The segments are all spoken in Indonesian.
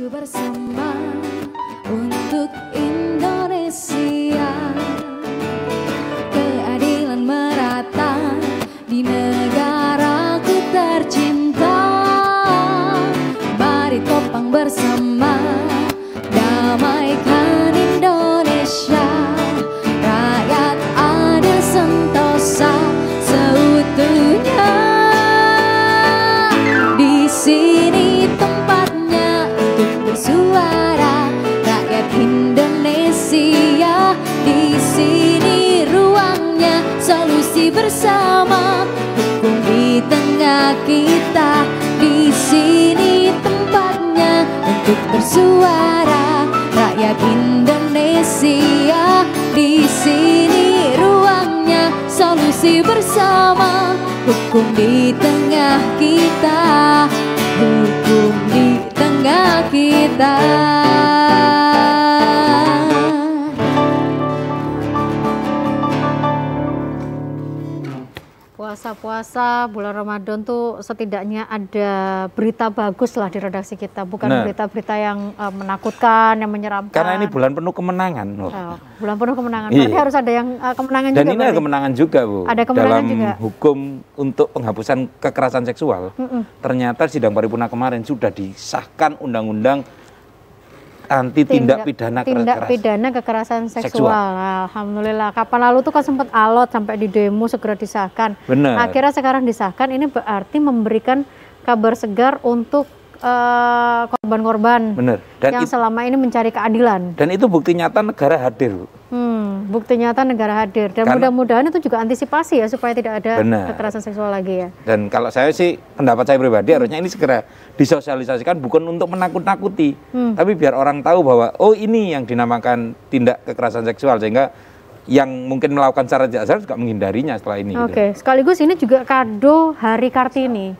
bersama untuk Indonesia. Keadilan merata di negaraku tercinta. Mari topang bersama, damaikan Indonesia. Rakyat adil sentosa seutuhnya. Di sini tempatnya untuk bersuara, rakyat Indonesia. Di sini ruangnya, solusi bersama, hukum di tengah kita. Di sini tempatnya untuk bersuara, rakyat Indonesia. Di sini ruangnya, solusi bersama, hukum di tengah kita. Hukum di tengah kita. Puasa-puasa bulan Ramadan tuh setidaknya ada berita bagus lah di redaksi kita, bukan berita-berita yang menakutkan, yang menyeramkan. Karena ini bulan penuh kemenangan, bulan penuh kemenangan. Berarti harus ada yang kemenangan dan juga. Dan ini ada kemenangan juga, Bu. Ada kemenangan dalam juga. Hukum untuk penghapusan kekerasan seksual. Ternyata sidang paripurna kemarin sudah disahkan undang-undang anti tindak pidana kekerasan seksual. Alhamdulillah. Kapan lalu tuh kan sempat alot sampai di demo segera disahkan. Benar. Akhirnya sekarang disahkan. Ini berarti memberikan kabar segar untuk korban-korban yang selama ini mencari keadilan. Dan itu bukti nyata negara hadir, Bu. Bukti nyata negara hadir. Dan mudah-mudahan itu juga antisipasi ya supaya tidak ada kekerasan seksual lagi ya. Dan kalau saya sih, pendapat saya pribadi harusnya ini segera disosialisasikan, bukan untuk menakut-nakuti, tapi biar orang tahu bahwa oh ini yang dinamakan tindak kekerasan seksual, sehingga yang mungkin melakukan secara tidak sadar juga menghindarinya setelah ini. Oke, sekaligus ini juga kado Hari Kartini.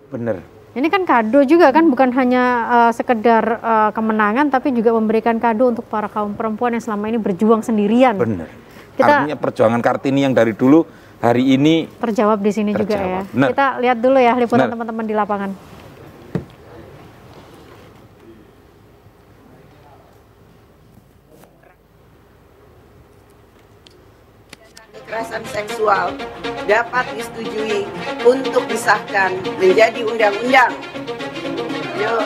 Bener. Ini kan kado juga kan, bukan hanya sekedar kemenangan, tapi juga memberikan kado untuk para kaum perempuan yang selama ini berjuang sendirian. Benar. Artinya perjuangan Kartini yang dari dulu hari ini terjawab di sini juga ya. Benar. Kita lihat dulu ya liputan teman-teman di lapangan. Kekerasan seksual dapat disetujui untuk disahkan menjadi undang-undang. Yuk.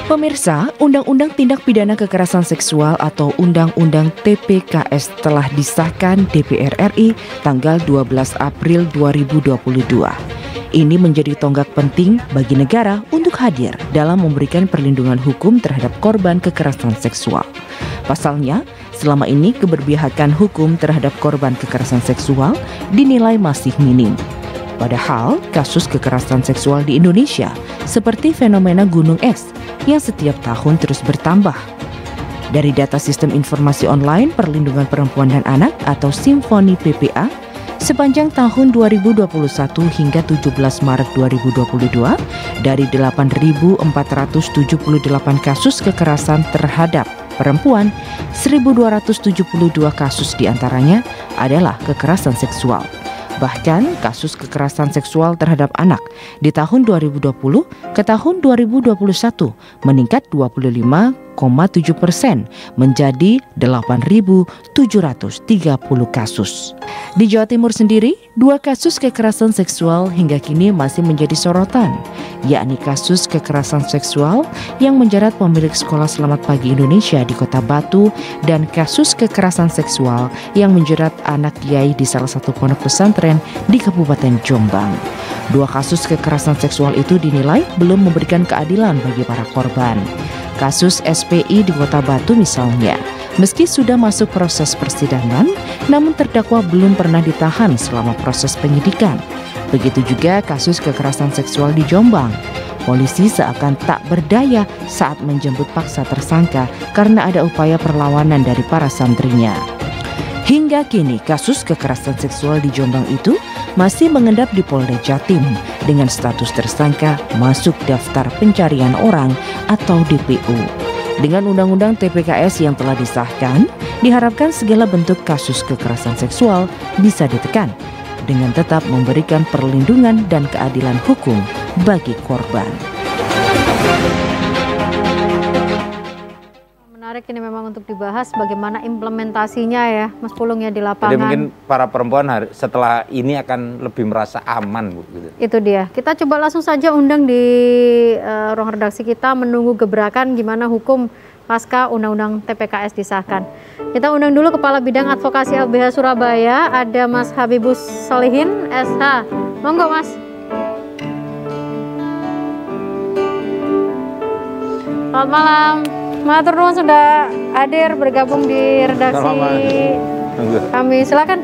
Pemirsa, Undang-Undang Tindak Pidana Kekerasan Seksual atau Undang-Undang TPKS telah disahkan DPR RI tanggal 12 April 2022. Ini menjadi tonggak penting bagi negara untuk hadir dalam memberikan perlindungan hukum terhadap korban kekerasan seksual. Pasalnya, selama ini keberpihakan hukum terhadap korban kekerasan seksual dinilai masih minim. Padahal, kasus kekerasan seksual di Indonesia seperti fenomena gunung es yang setiap tahun terus bertambah. Dari data Sistem Informasi Online Perlindungan Perempuan dan Anak atau Simfoni PPA, sepanjang tahun 2021 hingga 17 Maret 2022, dari 8.478 kasus kekerasan terhadap perempuan, 1.272 kasus diantaranya adalah kekerasan seksual. Bahkan kasus kekerasan seksual terhadap anak di tahun 2020 ke tahun 2021 meningkat 25,7% menjadi 8.730 kasus. Di Jawa Timur sendiri, 2 kasus kekerasan seksual hingga kini masih menjadi sorotan, yakni kasus kekerasan seksual yang menjerat pemilik sekolah Selamat Pagi Indonesia di Kota Batu dan kasus kekerasan seksual yang menjerat anak kiai di salah satu pondok pesantren di Kabupaten Jombang. 2 kasus kekerasan seksual itu dinilai belum memberikan keadilan bagi para korban. Kasus SPI di Kota Batu misalnya, meski sudah masuk proses persidangan, namun terdakwa belum pernah ditahan selama proses penyidikan. Begitu juga kasus kekerasan seksual di Jombang. Polisi seakan tak berdaya saat menjemput paksa tersangka karena ada upaya perlawanan dari para santrinya. Hingga kini kasus kekerasan seksual di Jombang itu masih mengendap di Polda Jatim dengan status tersangka masuk daftar pencarian orang atau DPO. Dengan Undang-Undang TPKS yang telah disahkan, diharapkan segala bentuk kasus kekerasan seksual bisa ditekan. dengan tetap memberikan perlindungan dan keadilan hukum bagi korban. Menarik ini memang untuk dibahas bagaimana implementasinya ya Mas Pulung ya di lapangan. Jadi mungkin para perempuan setelah ini akan lebih merasa aman Bu. Gitu. Itu dia. Kita coba langsung saja undang di ruang redaksi kita menunggu gebrakan gimana hukum pasca Undang-Undang TPKS disahkan. Kita undang dulu Kepala Bidang Advokasi LBH Surabaya, ada Mas Habibus Solihin, SH. Monggo Mas. Selamat malam. Matur nuwun sudah hadir bergabung di redaksi kami. Silakan.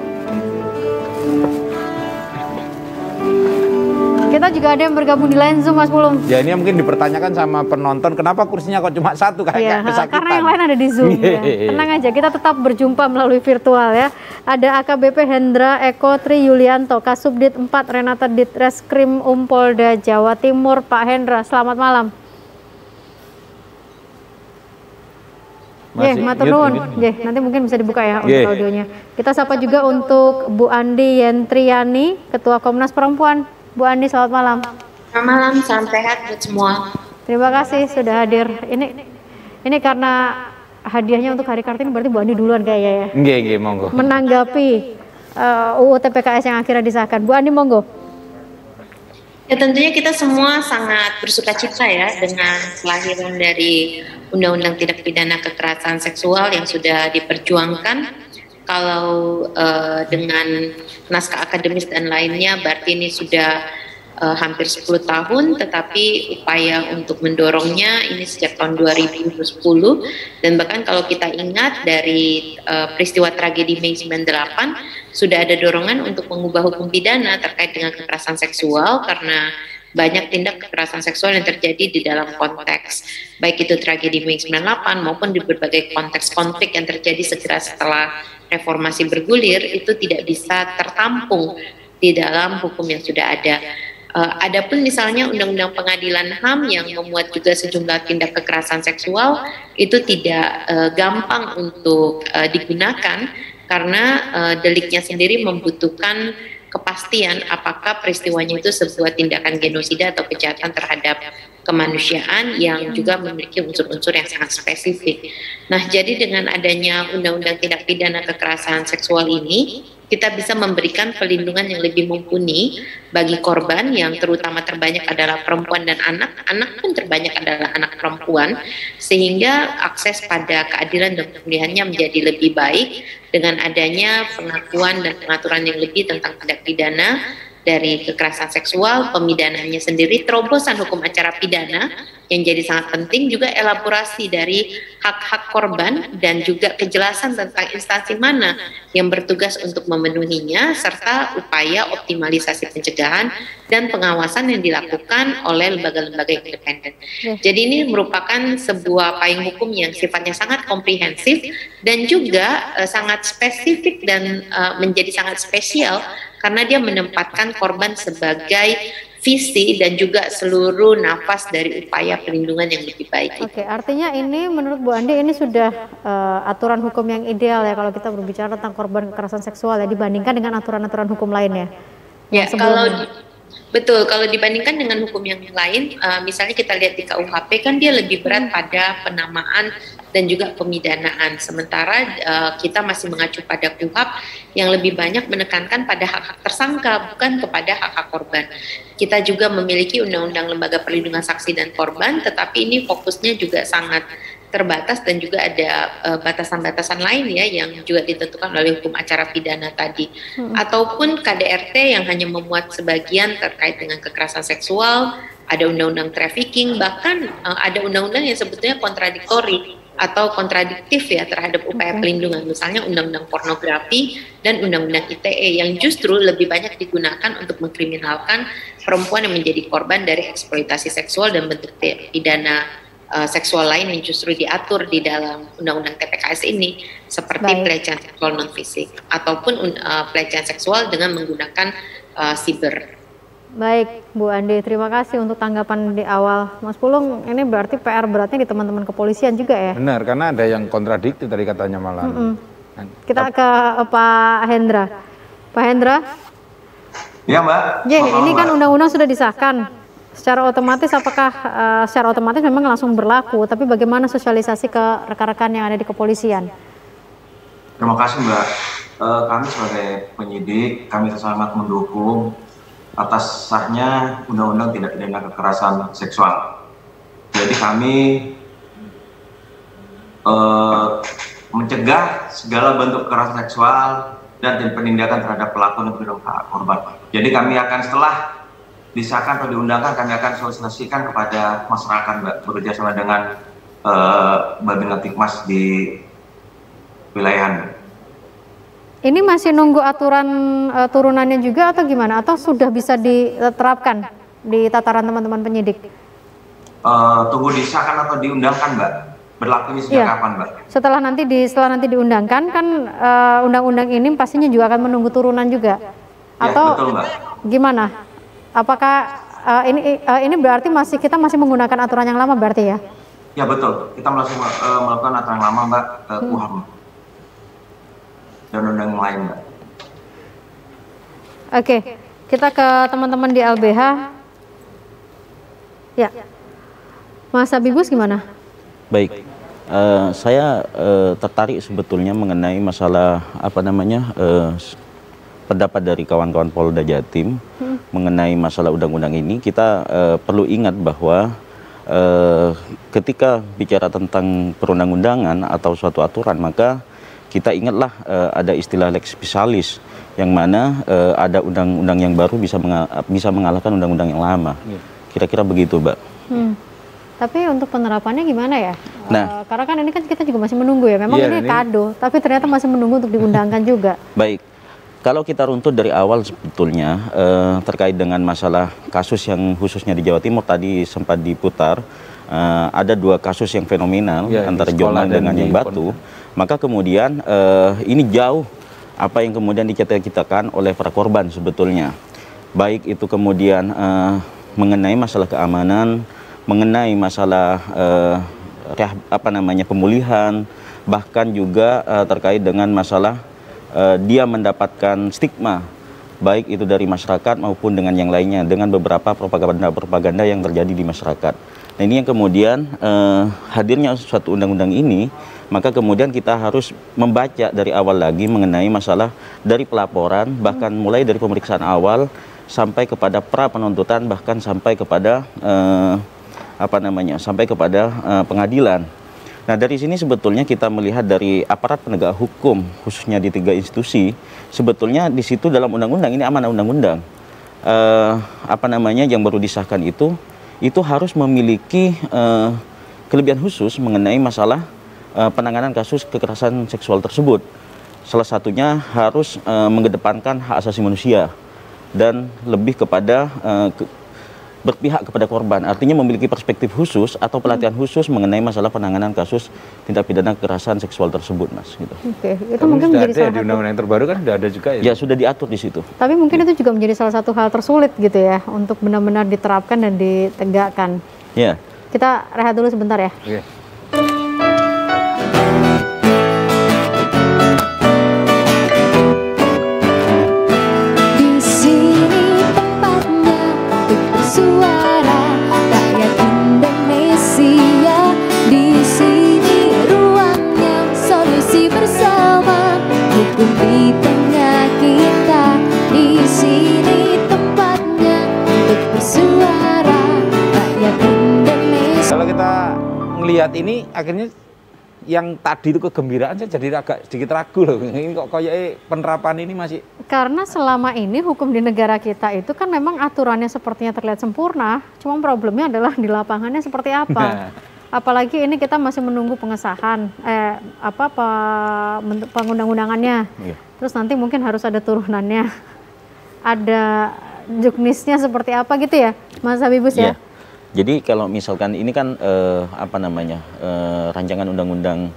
Kita juga ada yang bergabung di line Zoom Mas Pulung. Ya ini mungkin dipertanyakan sama penonton kenapa kursinya kok cuma satu kayak kesakitan. Karena yang lain ada di Zoom ya. Tenang aja, kita tetap berjumpa melalui virtual ya. Ada AKBP Hendra Eko Tri Yulianto, Kasubdit 4 Renata Ditreskrim Polda Jawa Timur. Pak Hendra, selamat malam. Matur nuwun. Nanti mungkin bisa dibuka ya untuk audionya. Kita sapa juga untuk Bu Andi Yentriani, Ketua Komnas Perempuan. Bu Andi, selamat malam. Selamat malam, salam sehat buat semua. Terima kasih sudah hadir. Ini karena hadiahnya untuk Hari Kartini berarti Bu Andi duluan kayaknya ya. Nggih, monggo. Menanggapi UU TPKS yang akhirnya disahkan. Bu Andi, monggo. Ya tentunya kita semua sangat bersuka cita ya dengan kelahiran dari Undang-Undang Tindak Pidana Kekerasan Seksual yang sudah diperjuangkan. Kalau dengan naskah akademis dan lainnya berarti ini sudah hampir 10 tahun, tetapi upaya untuk mendorongnya ini sejak tahun 2010, dan bahkan kalau kita ingat dari peristiwa tragedi Mei 98 sudah ada dorongan untuk mengubah hukum pidana terkait dengan kekerasan seksual karena banyak tindak kekerasan seksual yang terjadi di dalam konteks baik itu tragedi Mei 98 maupun di berbagai konteks konflik yang terjadi segera setelah reformasi bergulir itu tidak bisa tertampung di dalam hukum yang sudah ada. Adapun misalnya Undang-Undang Pengadilan HAM yang memuat juga sejumlah tindak kekerasan seksual itu tidak gampang untuk digunakan karena deliknya sendiri membutuhkan kepastian apakah peristiwanya itu sebuah tindakan genosida atau kejahatan terhadap kemanusiaan yang juga memiliki unsur-unsur yang sangat spesifik. Nah, jadi dengan adanya Undang-Undang Tindak Pidana Kekerasan Seksual ini, kita bisa memberikan perlindungan yang lebih mumpuni bagi korban yang terutama terbanyak adalah perempuan dan anak pun terbanyak adalah anak perempuan, sehingga akses pada keadilan dan pemulihannya menjadi lebih baik dengan adanya pengakuan dan pengaturan yang lebih tentang tindak pidana dari kekerasan seksual, pemidananya sendiri, terobosan hukum acara pidana yang jadi sangat penting, juga elaborasi dari hak-hak korban dan juga kejelasan tentang instansi mana yang bertugas untuk memenuhinya, serta upaya optimalisasi pencegahan dan pengawasan yang dilakukan oleh lembaga-lembaga independen. Jadi ini merupakan sebuah payung hukum yang sifatnya sangat komprehensif dan juga sangat spesifik dan menjadi sangat spesial karena dia menempatkan korban sebagai visi dan juga seluruh nafas dari upaya perlindungan yang lebih baik. Oke, artinya ini menurut Bu Andi ini sudah aturan hukum yang ideal ya kalau kita berbicara tentang korban kekerasan seksual ya dibandingkan dengan aturan-aturan hukum lainnya. Ya, betul, kalau dibandingkan dengan hukum yang lain, misalnya kita lihat di KUHP kan dia lebih berat pada penamaan dan juga pemidanaan. Sementara kita masih mengacu pada KUHP yang lebih banyak menekankan pada hak-hak tersangka, bukan kepada hak-hak korban. Kita juga memiliki Undang-Undang Lembaga Perlindungan Saksi dan Korban, tetapi ini fokusnya juga sangat terbatas dan juga ada batasan-batasan lain ya yang juga ditentukan oleh hukum acara pidana tadi. Ataupun KDRT yang hanya memuat sebagian terkait dengan kekerasan seksual, ada undang-undang trafficking, bahkan ada undang-undang yang sebetulnya kontradiktori atau kontradiktif ya terhadap upaya pelindungan, misalnya undang-undang pornografi dan undang-undang ITE yang justru lebih banyak digunakan untuk mengkriminalkan perempuan yang menjadi korban dari eksploitasi seksual dan bentuk pidana seksual lain yang justru diatur di dalam undang-undang TPKS ini, seperti pelecehan seksual non fisik ataupun pelecehan seksual dengan menggunakan siber. Baik, Bu Andi, terima kasih untuk tanggapan di awal. Mas Pulung, ini berarti PR beratnya di teman-teman kepolisian juga ya? Benar, karena ada yang kontradiktif tadi katanya malah. Kita ke Pak Hendra. Pak Hendra, Ya Mbak. Ini kan undang-undang sudah disahkan. Secara otomatis apakah secara otomatis memang langsung berlaku, tapi bagaimana sosialisasi ke rekan-rekan yang ada di kepolisian? Terima kasih Mbak. Kami sebagai penyidik, kami sangat mendukung atas sahnya Undang-Undang Tindak Pidana Kekerasan Seksual. Jadi kami mencegah segala bentuk kekerasan seksual dan penindakan terhadap pelaku dan korban. Jadi kami akan setelah disahkan atau diundangkan, kami akan sosialisasikan kepada masyarakat Mbak, bekerjasama dengan Babinlatikmas di wilayah. Ini masih nunggu aturan turunannya juga atau gimana? Atau sudah bisa diterapkan di tataran teman-teman penyidik? Tunggu disahkan atau diundangkan Mbak. Berlakunya sejak kapan Mbak? Setelah nanti diundangkan kan undang-undang ini pastinya juga akan menunggu turunan juga. Atau betul, Mbak. Gimana? Apakah ini berarti kita masih menggunakan aturan yang lama berarti ya? Ya betul. Kita masih melakukan aturan yang lama Mbak, KUHAM dan undang yang lain Mbak. Oke, kita ke teman-teman di LBH. Ya, Mas Habibus gimana? Baik, saya tertarik sebetulnya mengenai masalah pendapat dari kawan-kawan Polda Jatim mengenai masalah undang-undang ini. Kita perlu ingat bahwa ketika bicara tentang perundang-undangan atau suatu aturan, maka kita ingatlah ada istilah lex specialis, yang mana ada undang-undang yang baru bisa mengalahkan undang-undang yang lama. Kira-kira begitu, Mbak. Tapi untuk penerapannya gimana ya? Nah, karena kan ini kan kita juga masih menunggu ya. Memang ini kado, tapi ternyata masih menunggu untuk diundangkan juga. Baik, kalau kita runtut dari awal sebetulnya terkait dengan masalah kasus yang khususnya di Jawa Timur tadi sempat diputar, ada dua kasus yang fenomenal antara Jombang dengan yang Batu. Maka kemudian ini jauh apa yang kemudian dicita-citakan oleh para korban sebetulnya. Baik itu kemudian mengenai masalah keamanan, mengenai masalah pemulihan, bahkan juga terkait dengan masalah dia mendapatkan stigma, baik itu dari masyarakat maupun dengan yang lainnya, dengan beberapa propaganda yang terjadi di masyarakat. Nah, ini yang kemudian hadirnya suatu undang-undang ini, maka kemudian kita harus membaca dari awal lagi mengenai masalah dari pelaporan, bahkan mulai dari pemeriksaan awal sampai kepada pra penuntutan, bahkan sampai kepada pengadilan. Nah, dari sini sebetulnya kita melihat dari aparat penegak hukum, khususnya di 3 institusi, sebetulnya di situ dalam undang-undang ini amanah undang-undang yang baru disahkan itu harus memiliki kelebihan khusus mengenai masalah penanganan kasus kekerasan seksual tersebut. Salah satunya harus mengedepankan hak asasi manusia dan lebih kepada berpihak kepada korban, artinya memiliki perspektif khusus atau pelatihan khusus mengenai masalah penanganan kasus tindak pidana kekerasan seksual tersebut, Mas. Gitu. Oke, itu mungkin menjadi salah satu. Di undang-undang yang terbaru kan sudah ada juga ya? Ya, sudah diatur di situ. Tapi mungkin itu juga menjadi salah satu hal tersulit gitu ya, untuk benar-benar diterapkan dan ditegakkan. Ya. Kita rehat dulu sebentar ya. Oke. Di tengah kita, di sini tempatnya untuk bersuara, rakyat Indonesia. Kalau kita melihat ini, akhirnya yang tadi itu kegembiraan saya jadi agak sedikit ragu loh. Ini kok kayak penerapan ini masih. Karena selama ini hukum di negara kita itu kan memang aturannya sepertinya terlihat sempurna, cuma problemnya adalah di lapangannya seperti apa. Nah. Apalagi ini kita masih menunggu pengesahan pengundang-undangannya. Iya. Terus nanti mungkin harus ada turunannya. Ada juknisnya seperti apa gitu ya, Mas Habibus ya? Jadi kalau misalkan ini kan rancangan undang-undang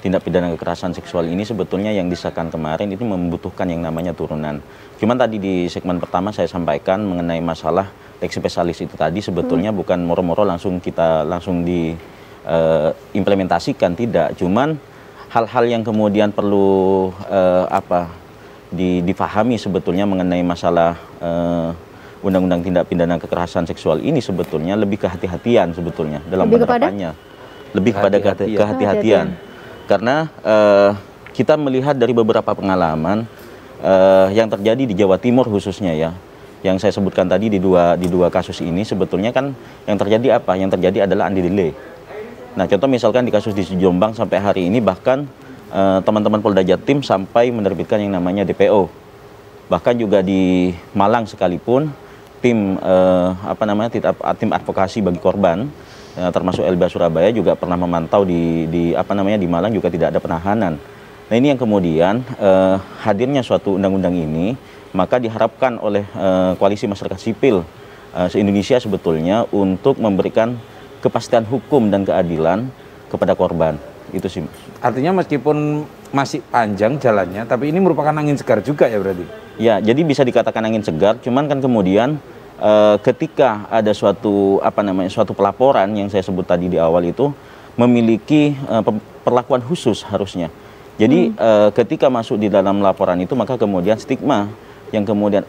tindak pidana kekerasan seksual ini sebetulnya yang disahkan kemarin itu membutuhkan yang namanya turunan. Cuman tadi di segmen pertama saya sampaikan mengenai masalah lex specialis itu tadi sebetulnya bukan moro-moro langsung implementasikan, tidak. Cuman hal-hal yang kemudian perlu difahami sebetulnya mengenai masalah undang-undang tindak pidana kekerasan seksual ini sebetulnya lebih kehati-hatian sebetulnya dalam penerapannya. Lebih kepada kehati-hatian. Karena kita melihat dari beberapa pengalaman yang terjadi di Jawa Timur khususnya ya, yang saya sebutkan tadi di dua kasus ini sebetulnya kan yang terjadi apa? Yang terjadi adalah undue. Nah, contoh misalkan di kasus di Jombang sampai hari ini bahkan teman-teman Polda Jatim sampai menerbitkan yang namanya DPO. Bahkan juga di Malang sekalipun tim tim advokasi bagi korban termasuk LBH Surabaya juga pernah memantau di Malang juga tidak ada penahanan. Nah, ini yang kemudian hadirnya suatu undang-undang ini maka diharapkan oleh koalisi masyarakat sipil se-Indonesia sebetulnya untuk memberikan kepastian hukum dan keadilan kepada korban. Itu sih. Artinya meskipun masih panjang jalannya, tapi ini merupakan angin segar juga ya berarti? Ya, jadi bisa dikatakan angin segar, cuman kan kemudian ketika ada suatu pelaporan yang saya sebut tadi di awal itu memiliki perlakuan khusus harusnya. Jadi ketika masuk di dalam laporan itu maka kemudian stigma yang kemudian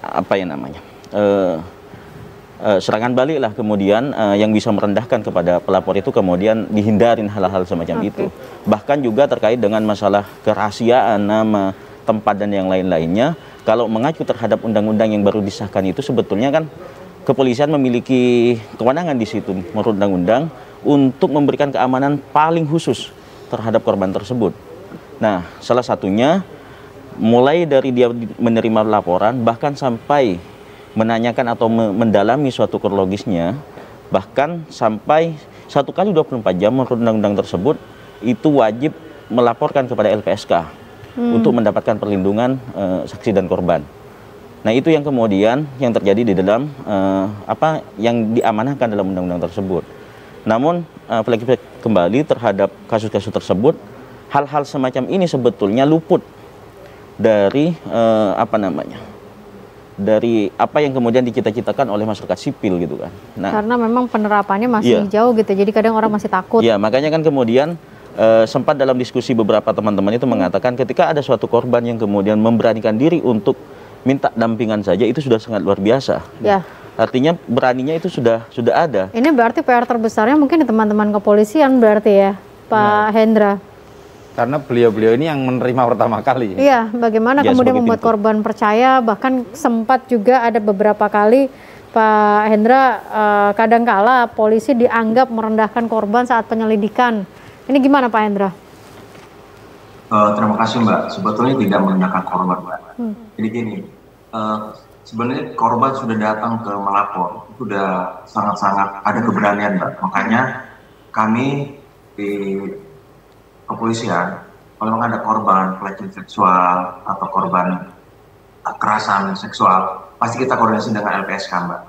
serangan balik lah kemudian yang bisa merendahkan kepada pelapor itu kemudian dihindarin hal-hal semacam itu. Bahkan juga terkait dengan masalah kerahasiaan nama, tempat dan yang lain-lainnya. Kalau mengacu terhadap undang-undang yang baru disahkan itu sebetulnya kan kepolisian memiliki kewenangan di situ menurut undang-undang untuk memberikan keamanan paling khusus terhadap korban tersebut. Nah, salah satunya mulai dari dia menerima laporan bahkan sampai menanyakan atau mendalami suatu kronologisnya, bahkan sampai 1 kali 24 jam menurut undang-undang tersebut itu wajib melaporkan kepada LPSK untuk mendapatkan perlindungan saksi dan korban. Nah, itu yang kemudian yang terjadi di dalam yang diamanahkan dalam undang-undang tersebut. Namun flashback kembali terhadap kasus-kasus tersebut, hal-hal semacam ini sebetulnya luput dari dari apa yang kemudian dicita-citakan oleh masyarakat sipil gitu kan. Nah, karena memang penerapannya masih jauh gitu, jadi kadang orang masih takut. Ya, makanya kan kemudian sempat dalam diskusi beberapa teman-teman itu mengatakan ketika ada suatu korban yang kemudian memberanikan diri untuk minta dampingan saja itu sudah sangat luar biasa. Ya. Artinya beraninya itu sudah ada. Ini berarti PR terbesarnya mungkin di teman-teman kepolisian berarti ya, Pak Hendra. Karena beliau-beliau ini yang menerima pertama kali. Iya, bagaimana kemudian membuat korban percaya, bahkan sempat juga ada beberapa kali Pak Hendra kadangkala polisi dianggap merendahkan korban saat penyelidikan. Ini gimana Pak Hendra? Terima kasih Mbak, sebetulnya tidak merendahkan korban Mbak. Jadi gini, sebenarnya korban sudah datang ke melapor, itu sudah sangat-sangat ada keberanian Mbak. Makanya kami di kepolisian, kalau memang ada korban pelecehan seksual atau korban kekerasan seksual, pasti kita koordinasi dengan LPSK Mbak.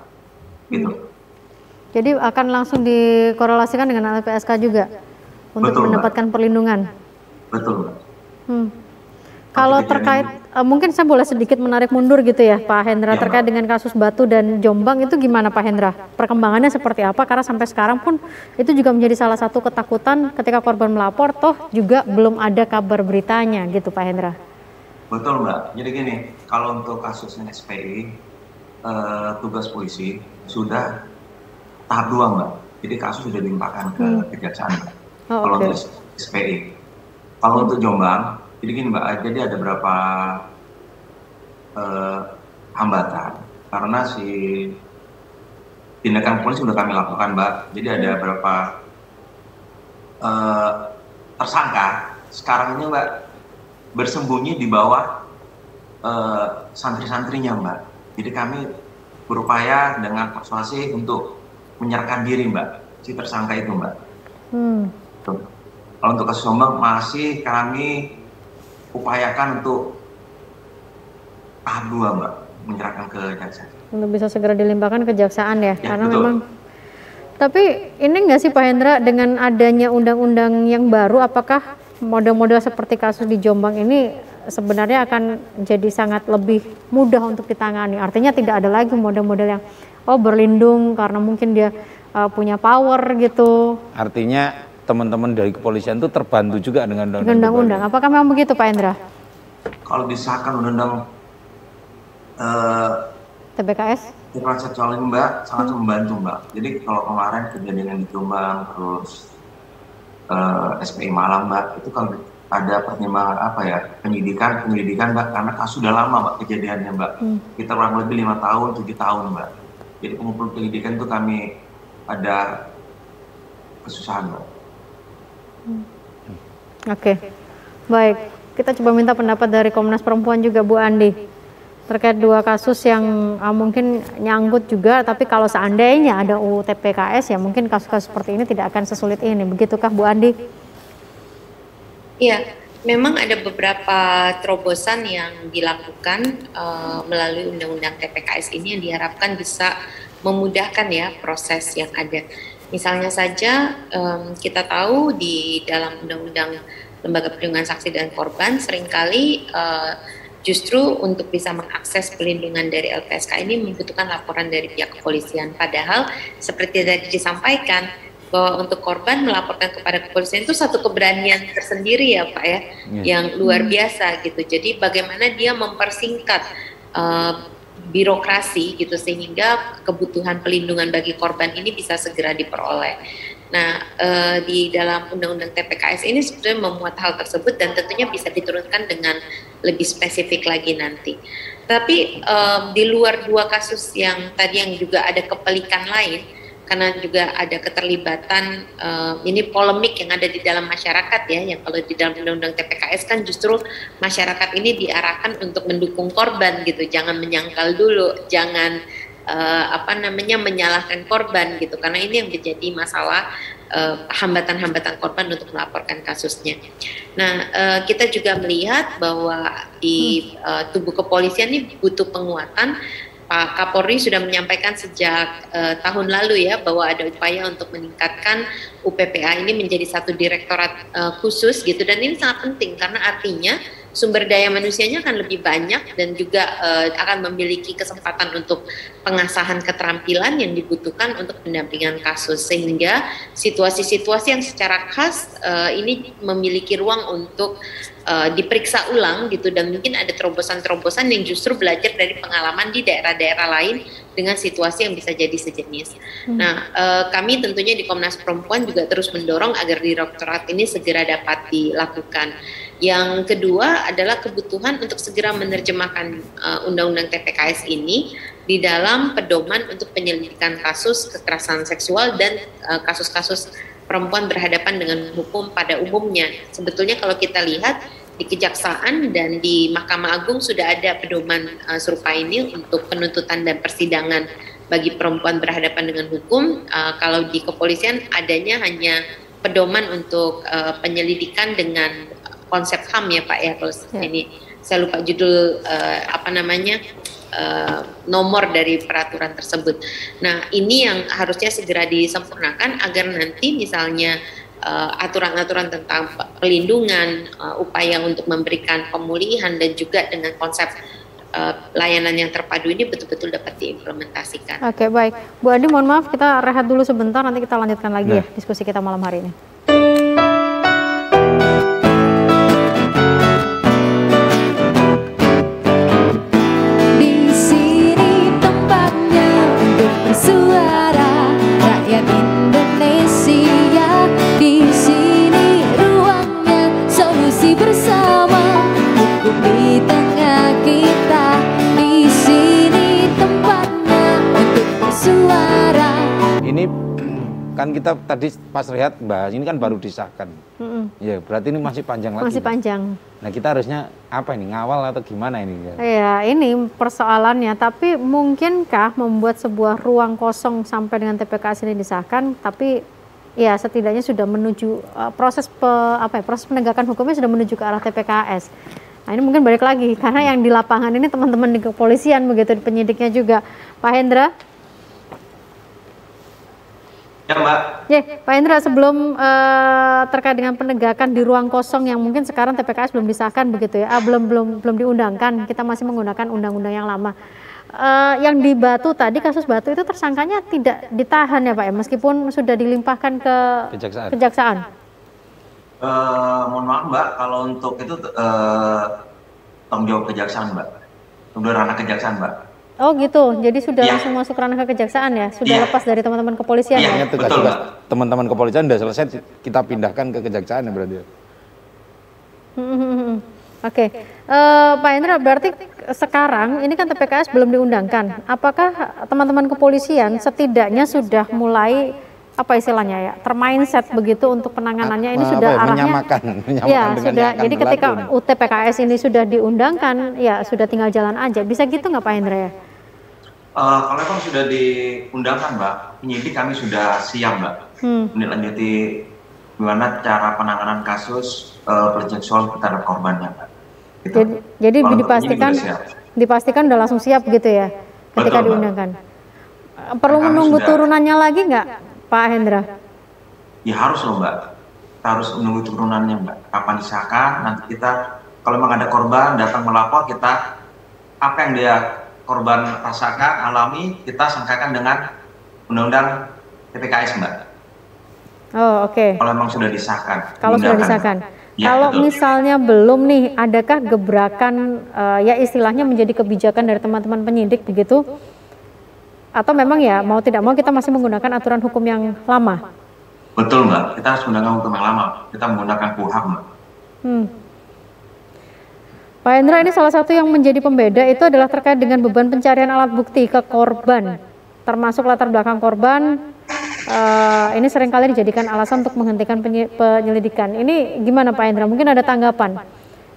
Gitu. Jadi akan langsung dikorelasikan dengan LPSK juga untuk mendapatkan perlindungan? Betul Mbak. Kalau terkait, mungkin saya boleh sedikit menarik mundur gitu ya Pak Hendra, terkait dengan kasus Batu dan Jombang itu gimana Pak Hendra? Perkembangannya seperti apa? Karena sampai sekarang pun itu juga menjadi salah satu ketakutan ketika korban melapor, toh juga belum ada kabar beritanya gitu Pak Hendra. Betul Mbak, jadi gini, kalau untuk kasus SPI, tugas polisi sudah tahap 2 Mbak, jadi kasus sudah dilimpahkan ke kejaksaan Mbak. Kalau untuk SPI. Kalau untuk Jombang, jadi gini Mbak, jadi ada beberapa hambatan karena si tindakan polisi sudah kami lakukan Mbak. Jadi ada beberapa tersangka sekarang ini Mbak bersembunyi di bawah santri-santrinya Mbak. Jadi kami berupaya dengan persuasi untuk menyerahkan diri Mbak, si tersangka itu Mbak. Kalau untuk kasus Jombang masih kami upayakan untuk tahap 2 Mbak, menyerahkan ke jaksa. Untuk bisa segera dilimpahkan ke kejaksaan ya, karena betul. Memang. Tapi ini nggak sih Pak Hendra, dengan adanya undang-undang yang baru, apakah model-model seperti kasus di Jombang ini sebenarnya akan jadi sangat lebih mudah untuk ditangani? Artinya tidak ada lagi model-model yang berlindung karena mungkin dia punya power gitu. Artinya teman-teman dari kepolisian itu terbantu juga dengan undang-undang. Apakah memang begitu Pak Hendra? Kalau disahkan undang-undang TPKS? Kekerasan seksual ini Mbak sangat membantu Mbak. Jadi kalau kemarin kejadian yang di Jombang, terus SPI Malang Mbak, itu kalau ada pertimbangan apa ya, penyidikan Mbak, karena kasus sudah lama Mbak kejadiannya Mbak. Kita kurang lebih 5 tahun, 7 tahun Mbak. Jadi pengumpulan penyidikan itu kami ada kesusahan Mbak. Oke, baik. Kita coba minta pendapat dari Komnas Perempuan juga Bu Andi terkait dua kasus yang mungkin nyangkut juga, tapi kalau seandainya ada UU TPKS ya mungkin kasus-kasus seperti ini tidak akan sesulit ini. Begitukah Bu Andi? Iya, memang ada beberapa terobosan yang dilakukan melalui Undang-Undang TPKS ini yang diharapkan bisa memudahkan ya proses yang ada. Misalnya saja kita tahu di dalam Undang-Undang Lembaga Perlindungan Saksi dan Korban seringkali justru untuk bisa mengakses perlindungan dari LPSK ini membutuhkan laporan dari pihak kepolisian. Padahal seperti tadi disampaikan bahwa untuk korban melaporkan kepada kepolisian itu satu keberanian tersendiri ya Pak ya, yang luar biasa gitu. Jadi bagaimana dia mempersingkat birokrasi gitu sehingga kebutuhan pelindungan bagi korban ini bisa segera diperoleh. Nah, di dalam Undang-Undang TPKS ini sebenarnya memuat hal tersebut dan tentunya bisa diturunkan dengan lebih spesifik lagi nanti. Tapi di luar dua kasus yang tadi yang juga ada kepelikan lain, karena juga ada keterlibatan ini polemik yang ada di dalam masyarakat ya, yang kalau di dalam Undang-Undang TPKS kan justru masyarakat ini diarahkan untuk mendukung korban gitu, jangan menyangkal dulu, jangan menyalahkan korban gitu, karena ini yang menjadi masalah hambatan-hambatan korban untuk melaporkan kasusnya. Nah, kita juga melihat bahwa di tubuh kepolisian ini butuh penguatan. Pak Kapolri sudah menyampaikan sejak tahun lalu ya bahwa ada upaya untuk meningkatkan UPPA ini menjadi satu direktorat khusus gitu, dan ini sangat penting karena artinya sumber daya manusianya akan lebih banyak dan juga akan memiliki kesempatan untuk pengasahan keterampilan yang dibutuhkan untuk pendampingan kasus, sehingga situasi-situasi yang secara khas ini memiliki ruang untuk diperiksa ulang gitu, dan mungkin ada terobosan-terobosan yang justru belajar dari pengalaman di daerah-daerah lain dengan situasi yang bisa jadi sejenis. Nah, kami tentunya di Komnas Perempuan juga terus mendorong agar direktorat ini segera dapat dilakukan. Yang kedua adalah kebutuhan untuk segera menerjemahkan Undang-Undang TPKS ini di dalam pedoman untuk penyelidikan kasus kekerasan seksual dan kasus-kasus perempuan berhadapan dengan hukum pada umumnya. Sebetulnya kalau kita lihat di Kejaksaan dan di Mahkamah Agung sudah ada pedoman serupa ini untuk penuntutan dan persidangan bagi perempuan berhadapan dengan hukum. Kalau di kepolisian adanya hanya pedoman untuk penyelidikan dengan konsep HAM ya Pak ya, kalau ini saya lupa judul nomor dari peraturan tersebut. Nah, ini yang harusnya segera disempurnakan agar nanti misalnya aturan-aturan tentang pelindungan, upaya untuk memberikan pemulihan dan juga dengan konsep layanan yang terpadu ini betul-betul dapat diimplementasikan. Oke, baik. Bu Andi, mohon maaf kita rehat dulu sebentar, nanti kita lanjutkan lagi ya diskusi kita malam hari ini. Suara rakyat Indonesia, di sini ruangnya solusi bersama, hukum di tengah kita, di sini tempatnya untuk bersuara. Ini kan kita tadi pas lihat bahas ini kan baru disahkan. Ya, berarti ini masih panjang lagi. Masih panjang. Nah, kita harusnya apa ini, ngawal atau gimana ini? Ya, ini persoalannya. Tapi mungkinkah membuat sebuah ruang kosong sampai dengan TPKS ini disahkan? Tapi ya setidaknya sudah menuju proses penegakan hukumnya sudah menuju ke arah TPKS. Nah, ini mungkin balik lagi karena yang di lapangan ini teman-teman di kepolisian begitu, di penyidiknya juga. Pak Hendra? Ya Mbak. Ya, Pak Hendra, sebelum terkait dengan penegakan di ruang kosong yang mungkin sekarang TPKS belum disahkan begitu ya, belum diundangkan, kita masih menggunakan undang-undang yang lama. Yang di Batu tadi, kasus Batu itu tersangkanya tidak ditahan ya Pak ya, meskipun sudah dilimpahkan ke Kejaksaan. Mohon maaf Mbak, kalau untuk itu tanggung jawab Kejaksaan Mbak. udah ranah kejaksaan, Mbak. Oh gitu, jadi sudah Iya. langsung masuk ranah ke kejaksaan ya? Sudah Iya. lepas dari teman-teman kepolisian Iya. ya? Tugas Betul, Mbak. teman-teman kepolisian udah selesai, kita pindahkan ke kejaksaan ya berarti. Oke, Pak Hendra, berarti sekarang ini kan TPKS belum diundangkan. Apakah teman-teman kepolisian setidaknya sudah mulai apa istilahnya ya, termindset begitu untuk penanganannya ini sudah arahnya? Menyamakan Ya dengan sudah. yang akan Jadi ketika berlaku. UTPKS ini sudah diundangkan, ya sudah tinggal jalan aja. Bisa gitu nggak Pak Hendra ya? Kalau memang sudah diundangkan, Mbak, penyidik kami sudah siap, Mbak, menindaklanjuti gimana cara penanganan kasus pelecehan seksual terhadap korbannya, Mbak. Gitu. Jadi Kalau untuk penyidik dipastikan udah langsung siap gitu ya ketika Betul, Mbak. diundangkan. Perlu Kami menunggu sudah- turunannya lagi nggak Pak Hendra? Ya harus loh, Mbak. Kita harus menunggu turunannya, Mbak. Kapan disahkan, nanti kita kalau memang ada korban datang melapor, kita apa yang dia korban rasakan, alami, kita sangkakan dengan undang-undang TPKS, Mbak. Oh oke. Kalau memang sudah disahkan. Kalau sudah diundangkan. disahkan. Ya, Kalau betul. misalnya belum nih, adakah gebrakan ya istilahnya menjadi kebijakan dari teman-teman penyidik begitu? Atau memang ya mau tidak mau kita masih menggunakan aturan hukum yang lama? Betul, Mbak. Kita harus menggunakan hukum yang lama. Kita menggunakan KUHP, Mbak. Pak Hendra, ini salah satu yang menjadi pembeda itu adalah terkait dengan beban pencarian alat bukti ke korban, termasuk latar belakang korban. Ini seringkali dijadikan alasan untuk menghentikan penyelidikan. Ini gimana Pak Hendra? Mungkin ada tanggapan?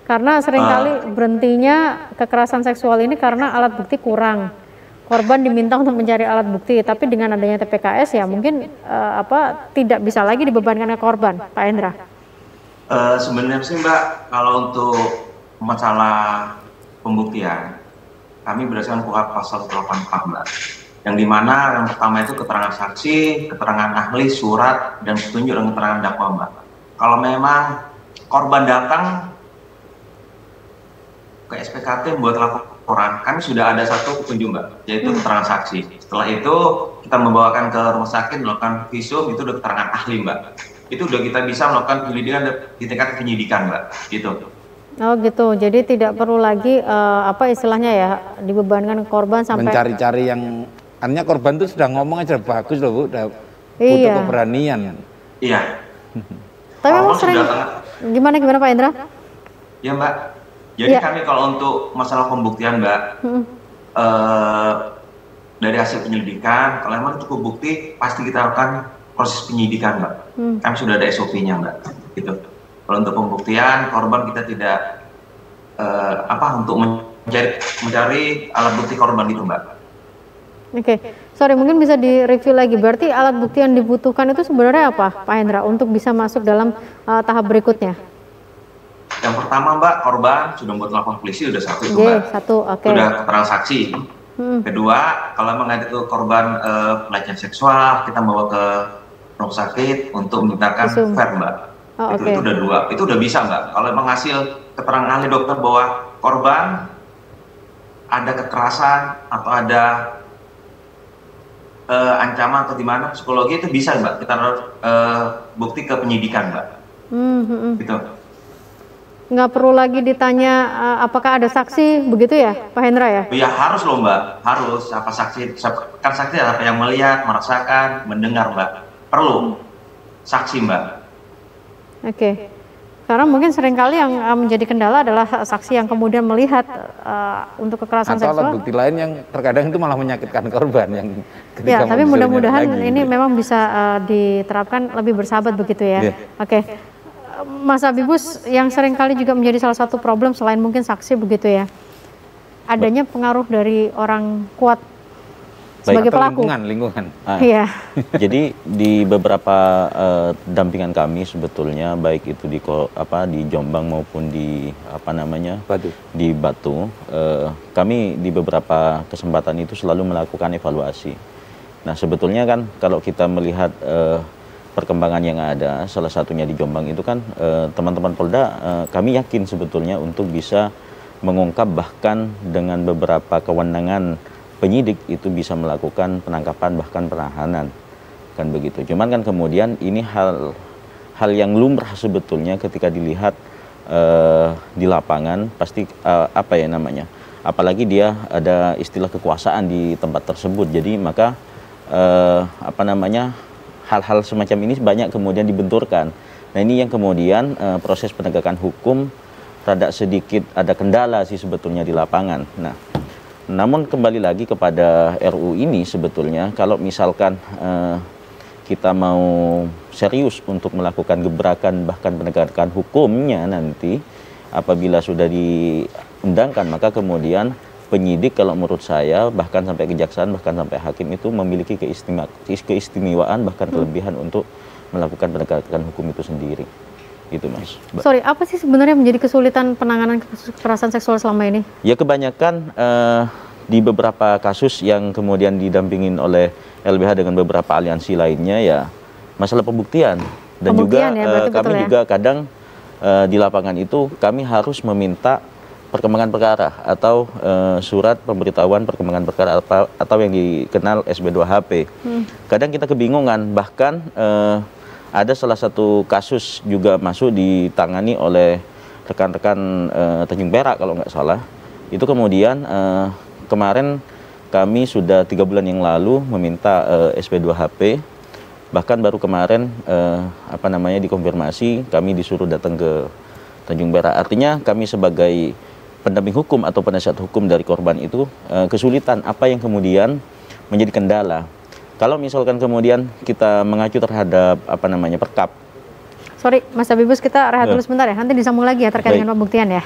Karena seringkali berhentinya kekerasan seksual ini karena alat bukti kurang. Korban diminta untuk mencari alat bukti, tapi dengan adanya TPKS ya mungkin tidak bisa lagi dibebankan ke korban, Pak Hendra. Sebenarnya sih, Mbak, kalau untuk masalah pembuktian, kami berdasarkan KUHP pasal 184, Mbak. Yang dimana yang pertama itu keterangan saksi, keterangan ahli, surat, dan petunjuk dan keterangan dakwa, Mbak. Kalau memang korban datang ke SPKT membuat laporan, kami sudah ada satu petunjuk, Mbak, yaitu keterangan saksi. Setelah itu kita membawakan ke rumah sakit, melakukan visum, itu udah keterangan ahli, Mbak. Itu udah kita bisa melakukan penyelidikan di tingkat penyidikan, Mbak. Gitu. Oh gitu, jadi tidak perlu lagi apa istilahnya ya dibebankan ke korban sampai Mencari-cari yang, artinya korban tuh sudah ngomong aja bagus loh Bu, udah butuh Iya. keberanian. Iya. Tapi memang Korban sering sudah sangat- gimana Pak Hendra? Ya, Mbak. Jadi Iya. kami kalau untuk masalah pembuktian, Mbak, dari hasil penyelidikan, kalau memang cukup bukti, pasti kita lakukan proses penyidikan, Mbak. Kami sudah ada SOP-nya, Mbak. Gitu. Kalau untuk pembuktian, korban kita tidak untuk mencari alat bukti korban itu, Mbak. Oke, sorry mungkin bisa direview lagi. Berarti alat bukti yang dibutuhkan itu sebenarnya apa, Pak Hendra, untuk bisa masuk dalam tahap berikutnya? Yang pertama, Mbak, korban sudah membuat laporan polisi, sudah satu itu, Oke, Mbak. satu, oke. Sudah keterangan saksi. Kedua, kalau memang itu korban pelecehan seksual, kita bawa ke rumah sakit untuk memintakan Visum. fair, Mbak. Oh, itu oke. udah dua, itu udah bisa, Mbak. Kalau memang hasil keterangan ahli dokter bahwa korban ada kekerasan atau ada ancaman atau di mana psikologi, itu bisa, Mbak. Kita bukti ke penyidikan, Mbak. Gitu. Nggak perlu lagi ditanya apakah ada saksi begitu ya, Pak Hendra ya? Ya harus loh, Mbak, harus. Kan saksi apa yang melihat, merasakan, mendengar, Mbak. Perlu saksi, Mbak. Oke. Karena mungkin seringkali yang menjadi kendala adalah saksi yang kemudian melihat untuk kekerasan Atau alat seksual. bukti lain yang terkadang itu malah menyakitkan korban yang Ya, ketika tapi mau disuruh mudah-mudahan nyari lagi, ini gitu. memang bisa diterapkan lebih bersahabat begitu ya. Iya. Oke. Mas Abibus, yang seringkali juga menjadi salah satu problem selain mungkin saksi begitu ya, adanya pengaruh dari orang kuat sebagai Atau pelaku. lingkungan. Iya. Jadi di beberapa dampingan kami sebetulnya baik itu di Jombang maupun di Batu. di Batu, kami di beberapa kesempatan itu selalu melakukan evaluasi. Nah sebetulnya kan kalau kita melihat perkembangan yang ada, salah satunya di Jombang itu kan teman-teman Polda kami yakin sebetulnya untuk bisa mengungkap bahkan dengan beberapa kewenangan penyidik itu bisa melakukan penangkapan bahkan penahanan kan begitu. Cuman kan kemudian ini hal yang lumrah sebetulnya ketika dilihat di lapangan pasti apalagi dia ada istilah kekuasaan di tempat tersebut. Jadi maka hal-hal semacam ini banyak kemudian dibenturkan. Nah ini yang kemudian proses penegakan hukum rada sedikit ada kendala sih sebetulnya di lapangan. Nah, namun kembali lagi kepada RU ini sebetulnya kalau misalkan kita mau serius untuk melakukan gebrakan bahkan penegakan hukumnya nanti apabila sudah diundangkan, maka kemudian penyidik kalau menurut saya bahkan sampai kejaksaan bahkan sampai hakim itu memiliki keistimewaan bahkan kelebihan untuk melakukan penegakan hukum itu sendiri. Gitu Mas. Sorry, apa sih sebenarnya menjadi kesulitan penanganan kekerasan seksual selama ini? Ya kebanyakan di beberapa kasus yang kemudian didampingin oleh LBH dengan beberapa aliansi lainnya ya masalah pembuktian. Dan juga ya, kami juga kadang di lapangan itu kami harus meminta perkembangan perkara atau surat pemberitahuan perkembangan perkara atau yang dikenal SB2HP. Kadang kita kebingungan, bahkan ada salah satu kasus juga masuk ditangani oleh rekan-rekan Tanjung Perak kalau nggak salah. Itu kemudian kemarin kami sudah 3 bulan yang lalu meminta SP2HP, bahkan baru kemarin dikonfirmasi kami disuruh datang ke Tanjung Perak. Artinya kami sebagai pendamping hukum atau penasihat hukum dari korban itu kesulitan apa yang kemudian menjadi kendala. Kalau misalkan kemudian kita mengacu terhadap perkap. Sorry, Mas Habibus, kita rehat dulu sebentar ya. Nanti disambung lagi ya terkait dengan pembuktian ya.